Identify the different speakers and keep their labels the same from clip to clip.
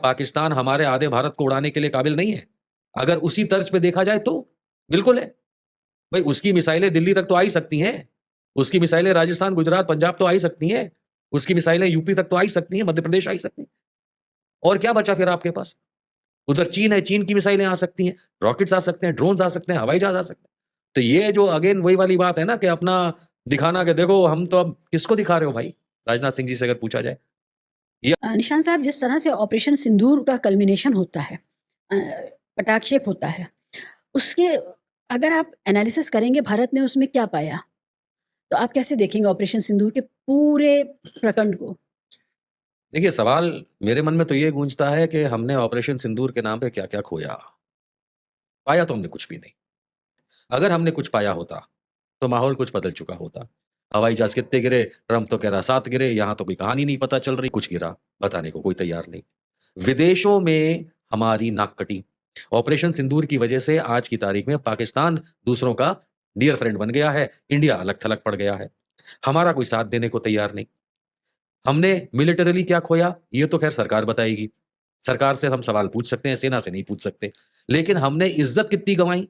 Speaker 1: पाकिस्तान हमारे आधे भारत को उड़ाने के लिए काबिल नहीं है? अगर उसी तर्ज पे देखा जाए तो बिल्कुल है। भाई उसकी मिसाइलें दिल्ली तक तो आ ही सकती हैं। उसकी मिसाइलें राजस्थान, गुजरात, पंजाब तो आ ही सकती हैं। उसकी मिसाइलें यूपी तक तो आ ही सकती हैं, मध्य प्रदेश आ ही सकती हैं। और क्या बचा फिर आपके पास? उधर चीन है, चीन की मिसाइलें आ सकती हैं, रॉकेट्स आ सकते हैं, ड्रोन्स आ सकते हैं, हवाई जहाज आ सकते हैं। तो ये जो अगेन वही वाली बात है ना कि अपना दिखाना कि देखो हम तो अब किसको दिखा रहे हो भाई? राजनाथ सिंह जी से अगर पूछा जाए।
Speaker 2: निशान साहब, जिस तरह से ऑपरेशन सिंदूर का कल्मिनेशन होता है, पटाक्षेप होता है, उसके अगर आप एनालिसिस करेंगे भारत ने उसमें क्या पाया, तो आप कैसे देखेंगे ऑपरेशन सिंदूर के पूरे प्रकंड को?
Speaker 1: देखिए, सवाल मेरे मन में तो ये गूंजता है कि हमने ऑपरेशन सिंदूर के नाम पे क्या-क्या खोया? पाया तो हमने कुछ भी नहीं। अगर हमने कुछ पाया होता, तो माहौल कुछ बदल चुका होता। हवाई जहाज़ कितने गिरे? ट्रंप तो कह रहा 7 गिरे, यहाँ तो कोई कहानी नहीं पता चल रही, कुछ गिरा, बताने को कोई तैयार नहीं। विदेशों में हमारी नाक कटी। ऑपरेशन सिंदूर की वजह से आज की तारीख में पाकिस्तान दूसरों का डियर फ्रेंड बन गया है, इंडिया अलग-थलग पड़ गया है। हमारा कोई साथ देने को तैयार नहीं। हमने मिलिटरीली क्या खोया, ये तो खैर सरकार बताएगी। सरकार से हम सवाल पूछ सकते हैं, सेना से नहीं पूछ सकते। लेकिन हमने इज़्ज़त कितनी गँवाई?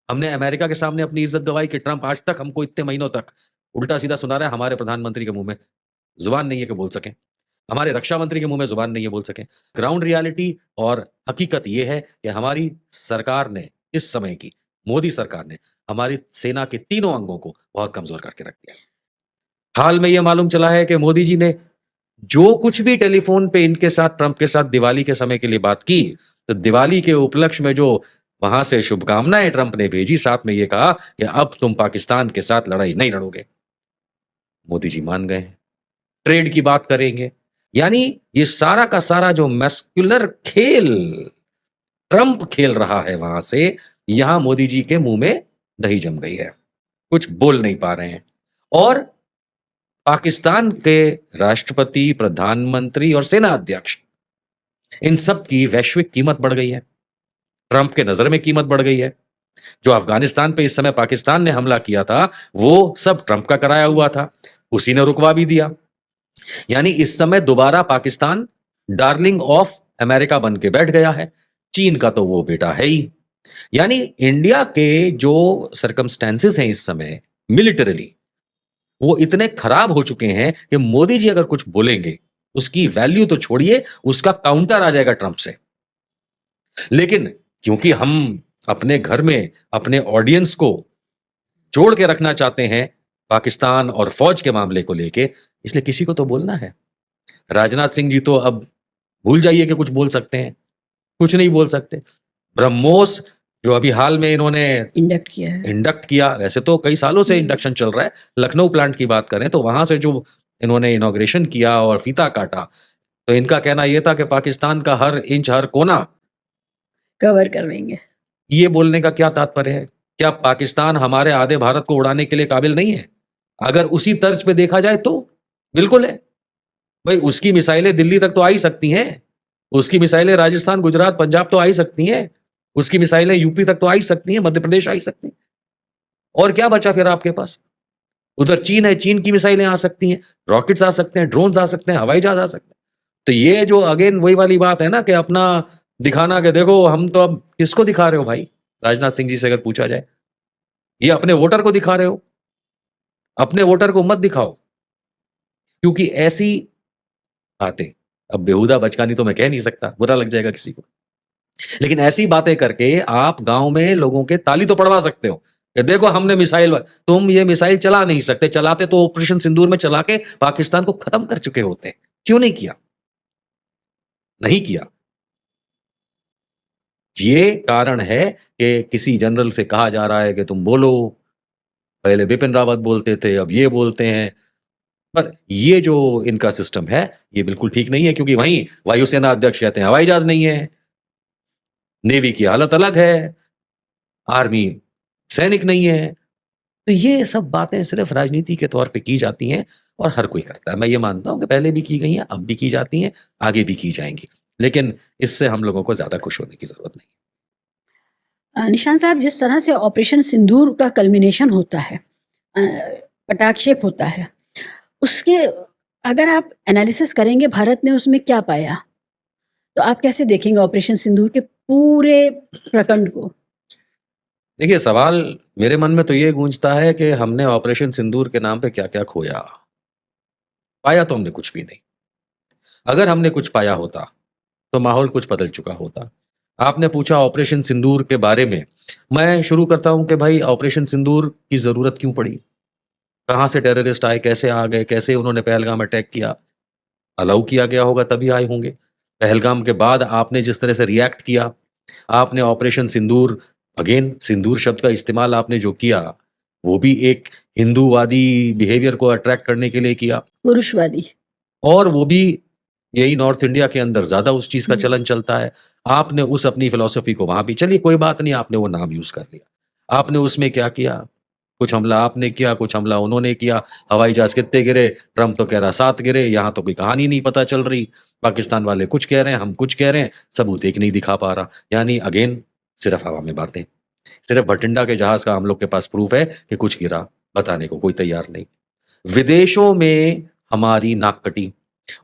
Speaker 1: हमने अमेरिका के सामने अपनी इज़्ज़त गँवाई कि ट्रंप आज तक हमको इतने महीनों तक उल्टा-सीधा सुना रहा है, हमारे प्रधानमंत्री के मुँह में ज़ुबान नहीं है कि बोल सकें। हमारे रक्षा मंत्री के मुँह में ज़ुबान नहीं है बोल सकें। ग्राउंड रियलिटी और हकीकत ये है कि हमारी सरकार ने इस समय की मोदी सरकार ने हमारी सेना के तीनों अंगों को बहुत कमज़ोर करके रख दिया। हाल में ये मालूम चला है कि मोदी जी ने जो कुछ भी टेलीफ़ोन पे इनके साथ ट्रंप के साथ दिवाली के समय के लिए बात की, तो दिवाली के उपलक्ष्य में जो वहाँ से शुभकामनाएँ ट्रंप ने भेजी, साथ में ये कहा कि अब तुम पाकिस्तान के साथ लड़ाई नहीं लड़ोगे। मोदी जी मान गए हैं। ट्रेड की बात करेंगे। यानी ये सारा का सारा जो मस्कुलर खेल ट्रंप खेल रहा है वहाँ से, यहाँ मोदी जी के मुँह में दही जम गई है। कुछ बोल नहीं पा रहे हैं। और पाकिस्तान के राष्ट्रपति, प्रधानमंत्री और सेना अध्यक्ष, इन सब की वैश्विक कीमत बढ़ गई है। ट्रंप के नज़र में कीमत बढ़ गई है। जो अफ़गानिस्तान पे इस समय पाकिस्तान ने हमला किया था, वो सब ट्रंप का कराया हुआ था। उसी ने रुकवा भी दिया। यानी इस समय दोबारा पाकिस्तान डार्लिंग ऑफ अमेरिका बन के बैठ गया है। चीन का तो वो बेटा है ही। यानी इंडिया के जो सर्कमस्टेंसेस हैं इस समय मिलिटरीली, वो इतने खराब हो चुके हैं कि मोदी जी अगर कुछ बोलेंगे, उसकी वैल्यू तो छोड़िए, उसका काउंटर आ जाएगा ट्रंप से। लेकिन क्योंकि हम अपने घर में अपने ऑडियंस को जोड़ के रखना चाहते हैं पाकिस्तान और फौज के मामले को लेके, इसलिए किसी को तो बोलना है। राजनाथ सिंह जी तो अब भूल जाइए कि कुछ बोल सकते हैं, कुछ नहीं बोल सकते। ब्रह्मोस जो अभी हाल में इन्होंने इंडक्ट किया, वैसे तो कई सालों से इंडक्शन चल रहा है। लखनऊ प्लांट की बात करें तो वहां से जो इन्होंने इनॉग्रेशन किया और फीता काटा, तो इनका कहना यह था कि पाकिस्तान का हर इंच हर कोना
Speaker 2: कवर करवेंगे।
Speaker 1: ये बोलने का क्या तात्पर्य है? क्या पाकिस्तान हमारे आधे भारत को उड़ाने के लिए काबिल नहीं है? अगर उसी तर्ज पे देखा जाए तो बिल्कुल है। भाई उसकी मिसाइलें दिल्ली तक तो आ ही सकती हैं। उसकी मिसाइलें राजस्थान, गुजरात, पंजाब तो आ ही सकती हैं। उसकी मिसाइलें यूपी तक तो आ ही सकती हैं, मध्य प्रदेश आ ही सकती हैं। और क्या बचा फिर आपके पास? उधर चीन है, चीन की मिसाइलें आ सकती हैं, रॉकेट्स आ सकते हैं, ड्रोन्स आ सकते हैं, हवाई जहाज आ सकते हैं। तो ये जो अगेन वही वाली बात है ना कि अपना दिखाना कि देखो हम तो अब किसको दिखा रहे हो भाई? राजनाथ सिंह जी से अगर पूछा जाए, ये अपने वोटर को दिखा रहे हो। अपने वोटर को मत दिखाओ, क्योंकि ऐसी बातें, अब बेहुदा बचकानी तो मैं कह नहीं सकता, बुरा लग जाएगा किसी को। लेकिन ऐसी बातें करके आप गांव में लोगों के ताली तो पड़वा सकते हो कि देखो हमने मिसाइल, तुम ये मिसाइल चला नहीं सकते। चलाते तो ऑपरेशन सिंदूर में चला के पाकिस्तान को खत्म कर चुके होते। क्यों नहीं किया? नहीं किया। ये कारण है कि किसी जनरल से कहा जा रहा है कि तुम बोलो। पहले बिपिन रावत बोलते थे, अब ये बोलते हैं। पर ये जो इनका सिस्टम है, ये बिल्कुल ठीक नहीं है, क्योंकि वहीं वायुसेना अध्यक्ष कहते हैं हवाई जहाज नहीं है, नेवी की हालत अलग है, आर्मी सैनिक नहीं है। तो ये सब बातें सिर्फ राजनीति के तौर पे की जाती हैं और हर कोई करता है। मैं ये मानता हूं कि पहले भी की गई हैं, अब भी की जाती हैं, आगे भी की जाएंगी। लेकिन इससे हम लोगों को ज्यादा खुश होने की जरूरत नहीं।
Speaker 2: निशान साहब, जिस तरह से ऑपरेशन सिंदूर का कल्मिनेशन होता है, पटाक्षेप होता है, उसके अगर आप एनालिसिस करेंगे भारत ने उसमें क्या पाया, तो आप कैसे देखेंगे ऑपरेशन सिंदूर के पूरे प्रकंड को?
Speaker 1: देखिए, सवाल मेरे मन में तो ये गूंजता है कि हमने ऑपरेशन सिंदूर के नाम पे क्या-क्या खोया? पाया तो हमने कुछ भी नहीं। अगर हमने कुछ पाया होता, तो माहौल कुछ बदल चुका होता। आपने पूछा ऑपरेशन सिंदूर के बारे में, मैं शुरू करता हूँ कि भाई ऑपरेशन सिंदूर की ज़रूरत क्यों पड़ी? कहाँ से टेररिस्ट आए, कैसे आ गए, कैसे उन्होंने पहलगाम अटैक किया? अलाउ किया गया होगा तभी आए होंगे। पहलगाम के बाद आपने जिस तरह से रिएक्ट किया, आपने ऑपरेशन सिंदूर अगेन सिंदूर शब्द का इस्तेमाल आपने जो किया, वो भी एक हिंदूवादी बिहेवियर को अट्रैक्ट करने के लिए किया
Speaker 2: पुरुषवादी।
Speaker 1: और वो भी यही नॉर्थ इंडिया के अंदर ज़्यादा उस चीज़ का
Speaker 2: हुँ।
Speaker 1: चलन चलता है। आपने उस अपनी फिलॉसफी को वहाँ भी चलिए कोई बात नहीं आपने वो नाम यूज़ कर लिया। आपने उसमें क्या किया? कुछ हमला आपने किया, कुछ हमला उन्होंने किया। हवाई जहाज़ कितने गिरे? ट्रंप तो कह रहा 7 गिरे, यहाँ तो कोई कहानी नहीं पता चल रही। पाकिस्तान वाले कुछ कह रहे हैं, हम कुछ कह रहे हैं, सबूत एक नहीं दिखा पा रहा। यानी अगेन सिर्फ़ हवा में बातें। सिर्फ़ भटिंडा के जहाज़ का हम लोग के पास प्रूफ़ है कि कुछ गिरा, बताने को कोई तैयार नहीं। विदेशों में हमारी नाक कटी।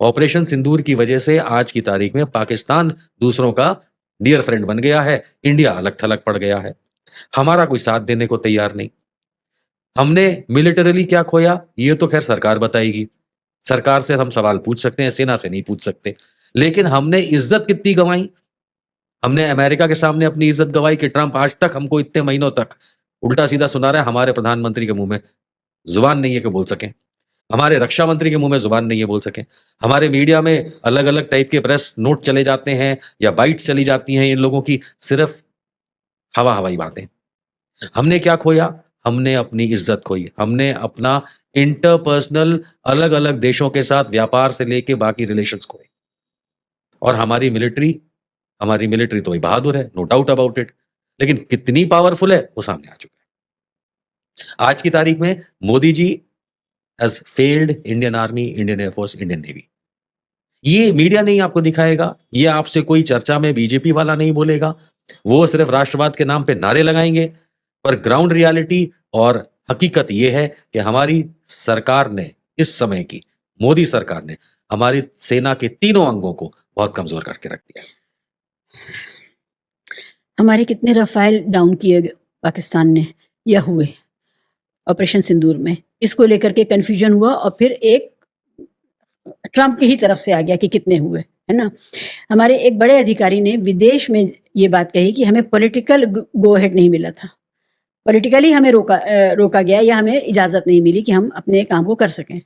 Speaker 1: ऑपरेशन सिंदूर की वजह से आज की तारीख में पाकिस्तान दूसरों का डियर फ्रेंड बन गया है, इंडिया अलग-थलग पड़ गया है। हमारा कोई साथ देने को तैयार नहीं। हमने मिलिटरीली क्या खोया, ये तो ख़ैर सरकार बताएगी। सरकार से हम सवाल पूछ सकते हैं, सेना से नहीं पूछ सकते। लेकिन हमने इज़्ज़त कितनी गँवाई? हमने अमेरिका के सामने अपनी इज़्ज़त गँवाई कि ट्रंप आज तक हमको इतने महीनों तक उल्टा-सीधा सुना रहा है, हमारे प्रधानमंत्री के मुँह में ज़ुबान नहीं है कि बोल सकें। हमारे रक्षा मंत्री के मुँह में ज़ुबान नहीं है बोल सकें। हमारे मीडिया में अलग-अलग टाइप के प्रेस नोट चले जाते हैं या बाइट्स चली जाती हैं इन लोगों की, सिर्फ़ हवा-हवाई बातें। हमने क्या खोया? हमने अपनी इज़्ज़त खोई। हमने अपना इंटरपर्सनल अलग-अलग देशों के साथ व्यापार से लेके बाकी रिलेशंस खोए। और हमारी मिलिट्री तो भाई बहादुर है, नो डाउट अबाउट इट। लेकिन कितनी पावरफुल है, वो सामने आ चुका है। आज की तारीख में Modi ji has failed Indian army, Indian air force, Indian navy. ये मीडिया नहीं आपको दिखाएगा, ये आपसे कोई चर्चा में बीजेपी वाला नहीं बोलेगा। वो सिर्फ़ राष्ट्रवाद के नाम पे नारे लगाएँगे, पर ग्राउंड रियलिटी और हकीकत ये है कि हमारी सरकार ने इस समय की मोदी सरकार ने हमारी सेना के तीनों अंगों को बहुत कमज़ोर करके रख दिया है।
Speaker 2: हमारे कितने रफ़ाइल डाउन किए गए पाकिस्तान ने या हुए ऑपरेशन सिंदूर में? इसको लेकर के कन्फ्यूज़न हुआ और फिर एक ट्रंप की ही तरफ से आ गया कि कितने हुए, है ना? हमारे एक बड़े अधिकारी ने विदेश में ये बात कही कि हमें पॉलिटिकल गो अहेड नहीं मिला था। पॉलिटिकली हमें रोका गया या हमें इजाज़त नहीं मिली कि हम अपने काम को कर सकें।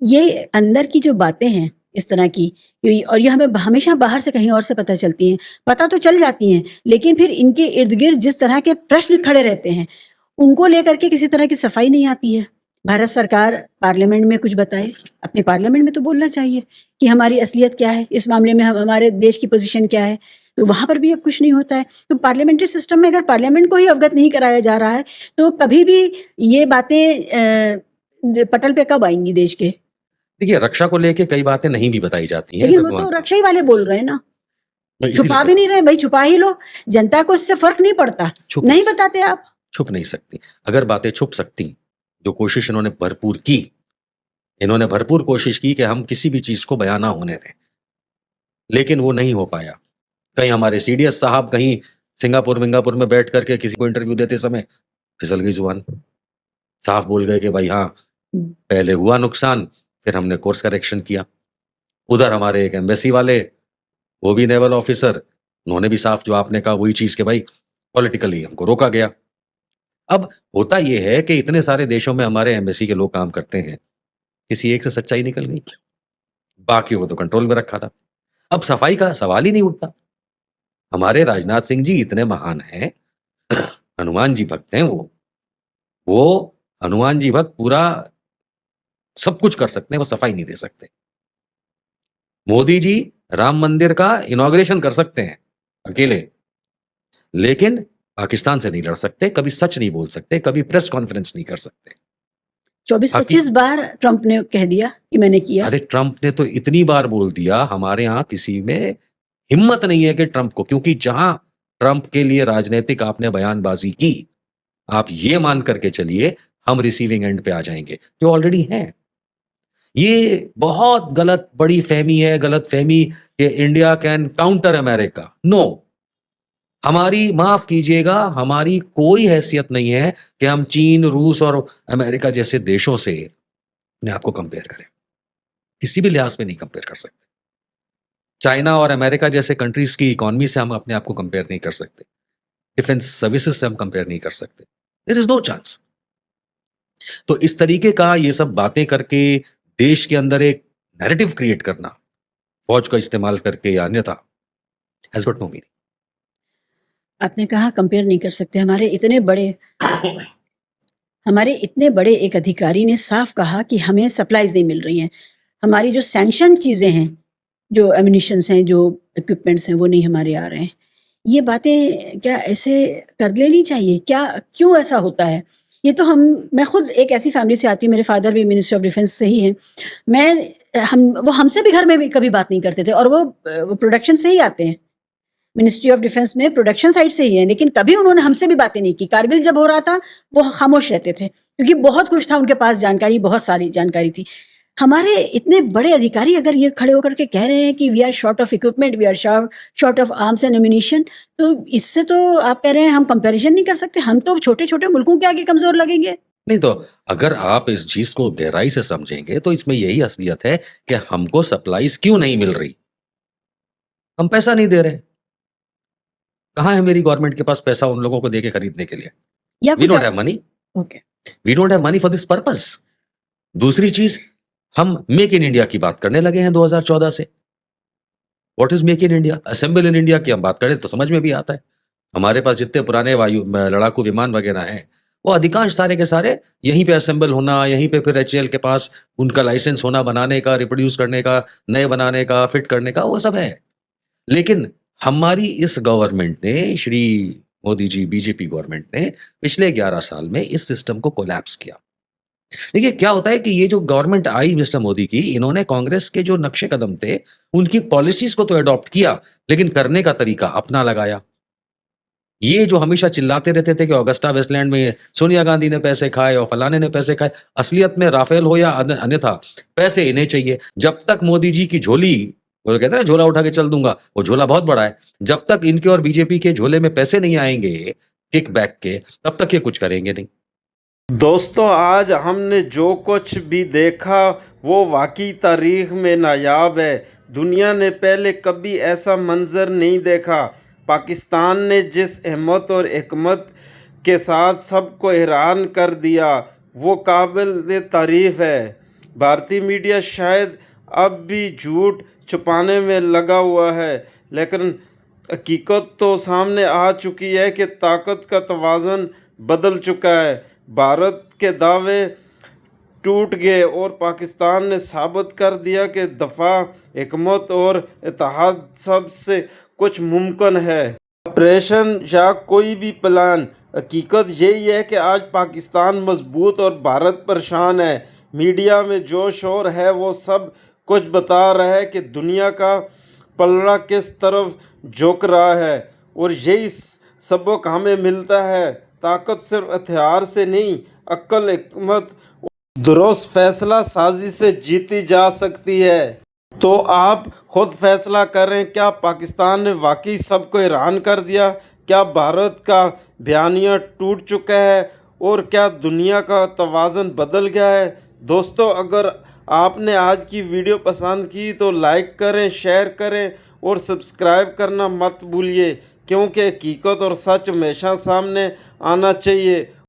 Speaker 2: ये अंदर की जो बातें हैं इस तरह की और ये हमें हमेशा बाहर से कहीं और से पता चलती हैं। पता तो चल जाती हैं, लेकिन फिर इनके इर्द-गिर्द जिस तरह के प्रश्न खड़े रहते हैं, उनको लेकर के किसी तरह की सफाई नहीं आती है। भारत सरकार पार्लियामेंट में कुछ बताए, अपने पार्लियामेंट में तो बोलना चाहिए कि हमारी असलियत क्या है, इस मामले में हम हमारे देश की पोज़ीशन क्या है। तो वहाँ पर भी अब कुछ नहीं होता है। तो पार्लियामेंट्री सिस्टम में अगर पार्लियामेंट को ही अवगत नहीं कराया जा रहा है, तो कभी भी ये बातें पटल पे कब आएँगी देश के?
Speaker 1: देखिए, रक्षा को लेके कई बातें नहीं भी बताई जाती हैं,
Speaker 2: लेकिन
Speaker 1: मैं
Speaker 2: वो तो
Speaker 1: मानता हूँ।
Speaker 2: रक्षा ही वाले बोल रहे हैं ना,
Speaker 1: मैं इसीलिए
Speaker 2: छुपा
Speaker 1: कह
Speaker 2: भी
Speaker 1: रहा
Speaker 2: नहीं रहे भाई, छुपा ही लो, जनता को इससे फ़र्क नहीं पड़ता,
Speaker 1: हूँ, छुप
Speaker 2: नहीं
Speaker 1: नहीं सकती,
Speaker 2: बताते आप।
Speaker 1: छुप नहीं सकती। अगर बातें छुप सकती, जो कोशिश इन्होंने भरपूर की, इन्होंने भरपूर कोशिश की कि हम किसी भी चीज़ को बयाँ ना होने दें, लेकिन वो नहीं हो पाया। कहीं हमारे सीडीएस साहब कहीं सिंगापुर-विंगापुर में बैठ कर के किसी को इंटरव्यू देते समय फिसल गई ज़ुबान। साफ बोल गए कि भाई हाँ,
Speaker 2: हुँ।
Speaker 1: पहले हुआ नुकसान, फिर हमने कोर्स करेक्शन किया। उधर हमारे एक एम्बेसी वाले, वो भी नेवल ऑफिसर, उन्होंने भी साफ जो आपने कहा वही चीज़ कि भाई पॉलिटिकली हमको रोका गया। अब होता ये है कि इतने सारे देशों में हमारे एम्बेसी के लोग काम करते हैं, किसी एक से सच्चाई निकल गई, बाकियों को तो कंट्रोल में रखा था। अब सफाई का सवाल ही नहीं उठता। हमारे राजनाथ सिंह जी इतने महान हैं, हनुमान जी भक्त हैं वो हनुमान जी भक्त पूरा सब कुछ कर सकते हैं, वो सफाई नहीं दे सकते। मोदी जी राम मंदिर का इनॉग्रेशन कर सकते हैं, अकेले, लेकिन पाकिस्तान से नहीं लड़ सकते, कभी सच नहीं बोल सकते, कभी प्रेस कॉन्फ्रेंस नहीं कर सकते।
Speaker 2: 24-25 बार ट्रंप ने कह दिया कि मैंने किया।
Speaker 1: अरे ट्रंप ने तो इतनी बार बोल दिया, हमारे यहाँ किसी में हिम्मत नहीं है कि ट्रंप को, क्योंकि जहां ट्रंप के लिए राजनीतिक आपने बयानबाजी की, आप ये मान करके चलिए हम रिसीविंग एंड पे आ जाएंगे, जो ऑलरेडी हैं। ये बहुत गलत बड़ी फहमी है, गलत फहमी कि India can counter America. No, हमारी माफ कीजिएगा, हमारी कोई हैसियत नहीं है कि हम चीन, रूस और अमेरिका जैसे देशों से अपने आप को कंपेयर करें। किसी भी लिहाज में नहीं कंपेयर कर सकते। चाइना और अमेरिका जैसे कंट्रीज की इकोनॉमी से हम अपने आप को कंपेयर नहीं कर सकते। डिफेंस सर्विसेज से हम कंपेयर नहीं कर सकते। There is no chance. तो इस तरीके का ये सब बातें करके देश के अंदर एक नैरेटिव क्रिएट करना, फौज का इस्तेमाल करके या अन्यथा, हैज गॉट नो मीनिंग।
Speaker 2: आपने कहा कंपेयर नहीं कर सकते। हमारे इतने बड़े एक अधिकारी ने साफ कहा कि हमें सप्लाईज नहीं मिल रही हैं। हमारी जो सैंक्शन चीज़ें हैं, जो एम्यूनिशंस हैं, जो इक्विपमेंट्स हैं, वो नहीं हमारे आ रहे हैं। ये बातें क्या ऐसे कर लेनी चाहिए? क्या क्यों ऐसा होता है? ये तो मैं खुद एक ऐसी फैमिली से आती हूँ, मेरे फादर भी मिनिस्ट्री ऑफ डिफेंस से ही हैं। वो हमसे भी घर में भी कभी बात नहीं करते थे, और वो प्रोडक्शन से ही आते हैं। मिनिस्ट्री ऑफ डिफेंस में प्रोडक्शन साइड से ही है, लेकिन कभी उन्होंने हमसे भी बातें नहीं की। कारगिल जब हो रहा था वो खामोश रहते थे, क्योंकि बहुत कुछ था उनके पास, जानकारी, बहुत सारी जानकारी थी। हमारे इतने बड़े अधिकारी अगर ये खड़े होकर के कह रहे हैं कि we are short of equipment, we are short of arms and ammunition, तो इससे तो आप कह रहे हैं हम कंपैरिजन नहीं कर सकते। हम तो छोटे छोटे मुल्कों के आगे कमजोर लगेंगे।
Speaker 1: नहीं तो अगर आप इस चीज को गहराई से समझेंगे तो इसमें यही असलियत है कि हमको सप्लाईज क्यों नहीं मिल रही। हम पैसा नहीं दे रहे। कहाँ है मेरी गवर्नमेंट के पास पैसा उन लोगों को देके खरीदने के लिए?
Speaker 2: या
Speaker 1: we don't have money.
Speaker 2: Okay,
Speaker 1: we don't have money for this purpose. दूसरी चीज, हम मेक इन इंडिया की बात करने लगे हैं 2014 से। What is make in India? Assemble in India की हम बात करें तो समझ में भी आता है। हमारे पास जितने पुराने लड़ाकू विमान वगैरह हैं, वो अधिकांश सारे के सारे यहीं पे असेंबल होना, यहीं पे फिर एचएएल के पास उनका लाइसेंस होना बनाने का, रिप्रोड्यूस करने का, नए बनाने का, फिट करने का, वो सब है। लेकिन हमारी इस गवर्नमेंट ने, श्री मोदी जी, बीजेपी गवर्नमेंट ने पिछले 11 साल में इस सिस्टम को कोलैप्स किया। देखिए क्या होता है कि ये जो गवर्नमेंट आई मिस्टर मोदी की, इन्होंने कांग्रेस के जो नक्शे कदम थे, उनकी पॉलिसीज को तो अडॉप्ट किया, लेकिन करने का तरीका अपना लगाया। ये जो हमेशा चिल्लाते रहते थे कि ऑगस्टा वेस्टलैंड में सोनिया गांधी ने पैसे खाए और फलाने ने पैसे खाए, असलियत में राफेल हो या अन्यथा पैसे इन्हें चाहिए। जब तक मोदी जी की झोली, वो कहते हैं ना झोला उठा के चल दूंगा, वो झोला बहुत बड़ा है। जब तक इनके और बीजेपी के झोले में पैसे नहीं आएंगे किक बैक के, तब तक ये कुछ करेंगे नहीं।
Speaker 3: दोस्तों, आज हमने जो कुछ भी देखा वो वाकई तारीख में नायाब है। दुनिया ने पहले कभी ऐसा मंजर नहीं देखा। पाकिस्तान ने जिस हिम्मत और हिकमत के साथ सबको हैरान कर दिया, वो काबिल तारीफ़ है। भारतीय मीडिया शायद अब भी झूठ छुपाने में लगा हुआ है, लेकिन हकीकत तो सामने आ चुकी है कि ताकत का तवाज़ुन बदल चुका है। भारत के दावे टूट गए और पाकिस्तान ने साबित कर दिया कि दफ़ा, हिकमत और इत्तेहाद सबसे कुछ मुमकिन है। ऑपरेशन या कोई भी प्लान, हकीकत यही है कि आज पाकिस्तान मजबूत और भारत परेशान है। मीडिया में जो शोर है वो सब कुछ बता रहा है कि दुनिया का पलड़ा किस तरफ झुक रहा है, और यही सबक हमें मिलता है। ताकत सिर्फ हथियार से नहीं, अक्ल, हिकमत, दुरुस्त फैसला साजी से जीती जा सकती है। तो आप खुद फैसला करें, क्या पाकिस्तान ने वाकई सबको हैरान कर दिया? क्या भारत का बयानिया टूट चुका है? और क्या दुनिया का तवाज़ुन बदल गया है? दोस्तों, अगर आपने आज की वीडियो पसंद की तो लाइक करें, शेयर करें और सब्सक्राइब करना मत भूलिए, क्योंकि हकीकत और सच हमेशा सामने आना चाहिए।